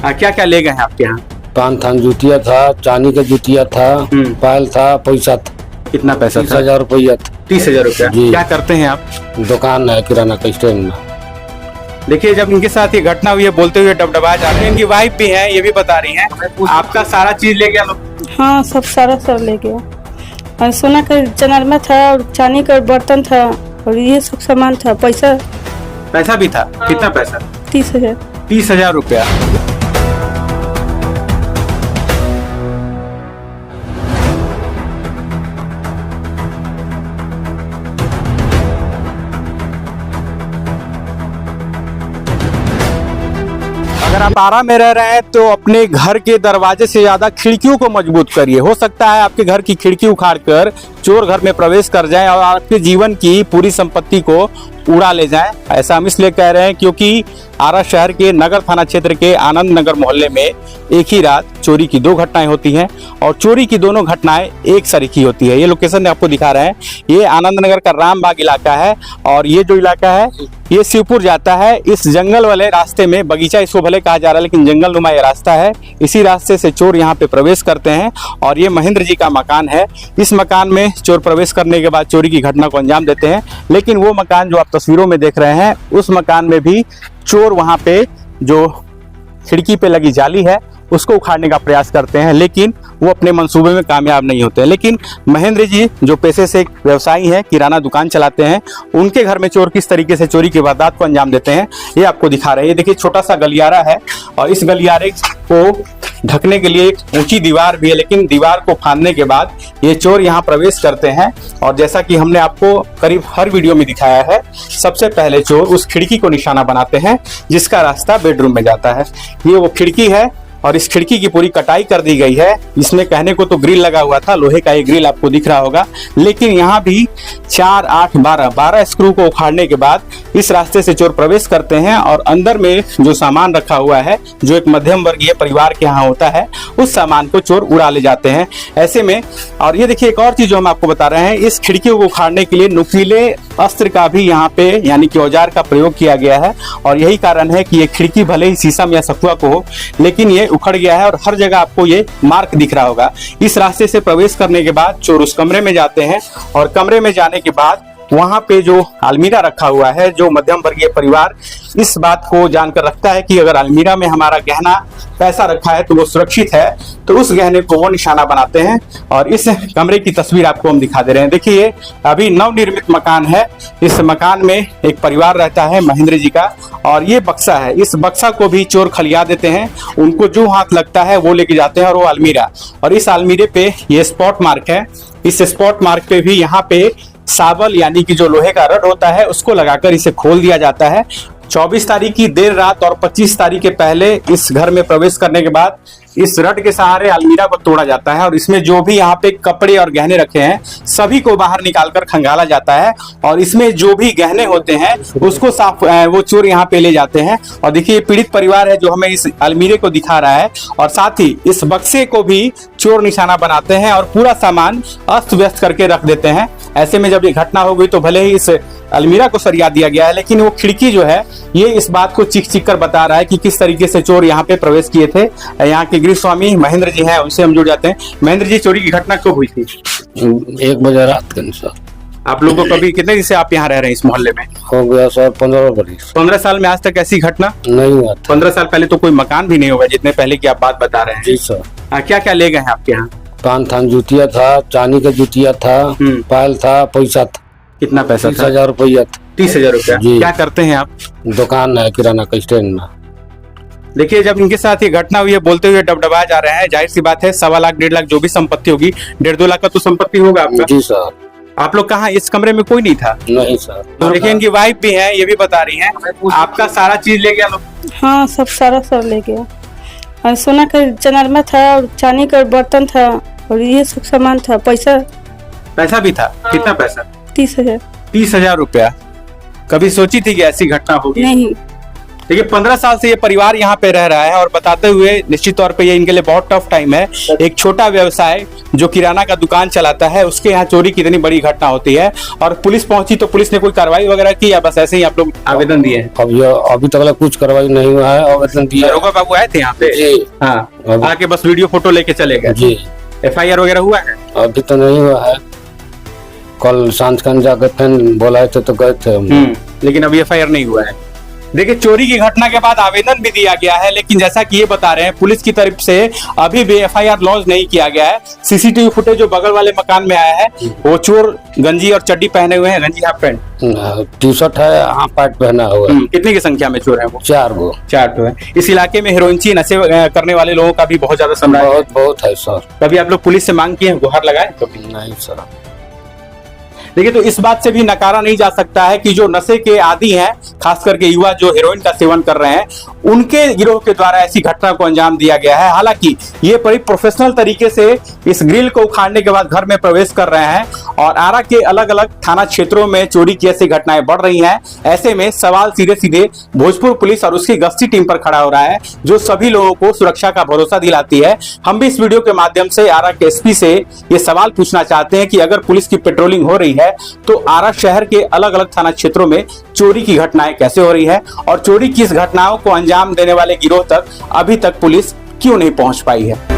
क्या क्या ले गए हैं आपके यहाँ? पान था, जुतिया था, चांदी का जुतिया था, पायल था, पैसा था। कितना पैसा था? 30,000 रुपया था। 30,000 रुपया। जी। क्या करते हैं आप? दुकान है किराना का स्टैंड में। देखिए, जब इनके साथ ये घटना हुई है बोलते हुए डबडबाया जा रहे हैं। इनकी वाइफ भी है, ये भी बता रही हैं। आपका सारा चीज ले गया लोग? हाँ, सब ले गया। और सोना का चनरमा था और चांदी का बर्तन था और ये सब सामान था। पैसा भी था? कितना पैसा? 30,000। 30,000 रुपया। अगर आप आरा में रह रहे हैं तो अपने घर के दरवाजे से ज्यादा खिड़कियों को मजबूत करिए। हो सकता है आपके घर की खिड़की उखाड़कर चोर घर में प्रवेश कर जाएं और आपके जीवन की पूरी संपत्ति को उड़ा ले जाएं। ऐसा हम इसलिए कह रहे हैं क्योंकि आरा शहर के नगर थाना क्षेत्र के आनंद नगर मोहल्ले में एक ही रात चोरी की 2 घटनाएं होती हैं और चोरी की दोनों घटनाएं एक सरीखी होती है। ये लोकेशन आपको दिखा रहे हैं, ये आनंद नगर का रामबाग इलाका है और ये जो इलाका है ये शिवपुर जाता है। इस जंगल वाले रास्ते में, बगीचा इसको भले कहा जा रहा है लेकिन जंगल नुमा ये रास्ता है, इसी रास्ते से चोर यहाँ पे प्रवेश करते हैं और ये महेंद्र जी का मकान है। इस मकान में चोर प्रवेश करने के बाद चोरी की घटना को अंजाम देते हैं। लेकिन वो मकान जो आप तस्वीरों में देख रहे हैं, उस मकान में भी चोर वहाँ पे जो खिड़की पे लगी जाली है उसको उखाड़ने का प्रयास करते हैं, लेकिन वो अपने मंसूबे में कामयाब नहीं होते हैं। लेकिन महेंद्र जी जो पेशे से एक व्यवसायी हैं, किराना दुकान चलाते हैं, उनके घर में चोर किस तरीके से चोरी की वारदात को अंजाम देते हैं ये आपको दिखा रहे हैं। ये देखिए, छोटा सा गलियारा है और इस गलियारे को ढकने के लिए एक ऊंची दीवार भी है, लेकिन दीवार को फांदने के बाद ये चोर यहाँ प्रवेश करते हैं। और जैसा कि हमने आपको करीब हर वीडियो में दिखाया है, सबसे पहले चोर उस खिड़की को निशाना बनाते हैं जिसका रास्ता बेडरूम में जाता है। ये वो खिड़की है और इस खिड़की की पूरी कटाई कर दी गई है। इसमें कहने को तो ग्रिल लगा हुआ था, लोहे का ये ग्रिल आपको दिख रहा होगा, लेकिन यहाँ भी 4, 8, 12 स्क्रू को उखाड़ने के बाद इस रास्ते से चोर प्रवेश करते हैं और अंदर में जो सामान रखा हुआ है, जो एक मध्यम वर्गीय परिवार के यहाँ होता है, उस सामान को चोर उड़ा ले जाते हैं। ऐसे में, और ये देखिए एक और चीज जो हम आपको बता रहे हैं, इस खिड़कियों को उखाड़ने के लिए नुकीले अस्त्र का भी यहाँ पे यानी कि औजार का प्रयोग किया गया है और यही कारण है कि ये खिड़की भले ही शीशम या सखुआ को हो, लेकिन ये उखड़ गया है और हर जगह आपको ये मार्क दिख रहा होगा। इस रास्ते से प्रवेश करने के बाद चोर उस कमरे में जाते हैं और कमरे में जाने के बाद वहां पे जो अलमीरा रखा हुआ है, जो मध्यम वर्गीय परिवार इस बात को जानकर रखता है कि अगर अलमीरा में हमारा गहना पैसा रखा है तो वो सुरक्षित है, तो उस गहने को वो निशाना बनाते हैं। और इस कमरे की तस्वीर आपको हम दिखा दे रहे हैं। देखिए, अभी नवनिर्मित मकान है, इस मकान में एक परिवार रहता है महेंद्र जी का, और ये बक्सा है, इस बक्सा को भी चोर खलिया देते हैं। उनको जो हाथ लगता है वो लेके जाते हैं और वो अलमीरा, और इस अलमीरे पे ये स्पॉट मार्क है, इस स्पॉट मार्क पे भी यहाँ पे साबल यानी कि जो लोहे का रड होता है उसको लगाकर इसे खोल दिया जाता है। 24 तारीख की देर रात और 25 तारीख के पहले इस घर में प्रवेश करने के बाद इस रड के सहारे अलमीरा को तोड़ा जाता है और इसमें जो भी यहाँ पे कपड़े और गहने रखे हैं सभी को बाहर निकालकर खंगाला जाता है और इसमें जो भी गहने होते हैं उसको साफ वो चोर यहाँ पे ले जाते हैं। और देखिए, पीड़ित परिवार है जो हमें इस अलमीरे को दिखा रहा है और साथ ही इस बक्से को भी चोर निशाना बनाते हैं और पूरा सामान अस्त व्यस्त करके रख देते हैं। ऐसे में जब ये घटना हो गई तो भले ही इस अलमीरा को सरिया दिया गया है, लेकिन वो खिड़की जो है ये इस बात को चिक चिक कर बता रहा है कि किस तरीके से चोर यहाँ पे प्रवेश किए थे। यहाँ के गृह स्वामी महेंद्र जी हैं, उनसे हम जुड़ जाते हैं। महेंद्र जी, चोरी की घटना कब हुई थी? 1 बजे रात के अनुसार। आप लोगों को कभी कितने दिन से आप यहाँ रह रहे हैं इस मोहल्ले में? हो गया सर 15 बरस। 15 साल में आज तक ऐसी घटना नहीं हुआ था। 15 साल पहले तो कोई मकान भी नहीं होगा जितने पहले की आप बात बता रहे हैं। जी सर। क्या क्या ले गए हैं आपके यहाँ? पान था, जुतिया था, चांदी का जुतिया था, पायल था, पैसा था। कितना पैसा था? 30,000 रुपया था। 30,000 रुपया। जी। क्या करते हैं आप? दुकान है किराना का स्टैंड में। देखिए, जब इनके साथ ये घटना हुई है बोलते हुए डबडबाया जा रहे हैं, जाहिर सी बात है 1.25 लाख 1.5 लाख जो भी संपत्ति होगी, 1.5-2 लाख का तो संपत्ति होगा आपका। जी सर। आप लोग कहाँ? इस कमरे में कोई नहीं था? नहीं सर। तो देखिए, इनकी वाइफ भी है, ये भी बता रही हैं। आपका सारा चीज ले गया लोग? हाँ, सब ले गया। और सोना का चनरमा था और चांदी का बर्तन था और ये सब सामान था। पैसा भी था? कितना पैसा? 30,000। 30,000 रुपया। कभी सोची थी कि ऐसी घटना होगी? नहीं, देखिए 15 साल से ये परिवार यहाँ पे रह रहा है और बताते हुए निश्चित तौर पे ये इनके लिए बहुत टफ टाइम है। एक छोटा व्यवसाय जो किराना का दुकान चलाता है उसके यहाँ चोरी की इतनी बड़ी घटना होती है और पुलिस पहुंची तो पुलिस ने कोई कार्रवाई वगैरह की या बस ऐसे ही आप लोग आवेदन दिए हैं? अभी तक कुछ कार्रवाई नहीं हुआ है। आवेदन दिया दरोगा बाबू आए थे यहाँ पे? जी। हाँ, आके बस वीडियो फोटो लेके चले गए? जी। FIR वगैरह हुआ है? अभी तो नहीं हुआ है। कल सांझ खन जाकर फिर बोलाए थे तो गए थे हम। लेकिन अभी FIR नहीं हुआ है। देखिए चोरी की घटना के बाद आवेदन भी दिया गया है, लेकिन जैसा कि ये बता रहे हैं पुलिस की तरफ से अभी भी FIR लॉन्च नहीं किया गया है। CCTV फुटेज जो बगल वाले मकान में आया है वो चोर गंजी और चड्डी पहने हुए हैं, गंजी हाफ पैंट, टी-शर्ट है, हाफ पैंट पहना हुआ है। कितने की संख्या में चोर है वो? 4 गो। 4 तो है। इस इलाके में हेरोइनची नशे करने वाले लोगों का भी बहुत ज्यादा साम्राज्य बहुत है सर। कभी आप लोग पुलिस से मांग किए हैं, गुहार लगाए? नहीं सर। देखिए तो इस बात से भी नकारा नहीं जा सकता है कि जो नशे के आदी हैं, खास करके युवा जो हेरोइन का सेवन कर रहे हैं, उनके गिरोह के द्वारा ऐसी घटना को अंजाम दिया गया है। हालांकि ये बड़ी प्रोफेशनल तरीके से इस ग्रिल को उखाड़ने के बाद घर में प्रवेश कर रहे हैं और आरा के अलग अलग थाना क्षेत्रों में चोरी की ऐसी घटनाएं बढ़ रही हैं। ऐसे में सवाल सीधे सीधे भोजपुर पुलिस और उसकी गश्ती टीम पर खड़ा हो रहा है, जो सभी लोगों को सुरक्षा का भरोसा दिलाती है। हम भी इस वीडियो के माध्यम से आरा के SP से ये सवाल पूछना चाहते हैं कि अगर पुलिस की पेट्रोलिंग हो रही है तो आरा शहर के अलग अलग थाना क्षेत्रों में चोरी की घटनाएं कैसे हो रही है और चोरी की इस घटनाओं को अंजाम देने वाले गिरोह तक अभी तक पुलिस क्यों नहीं पहुंच पाई है।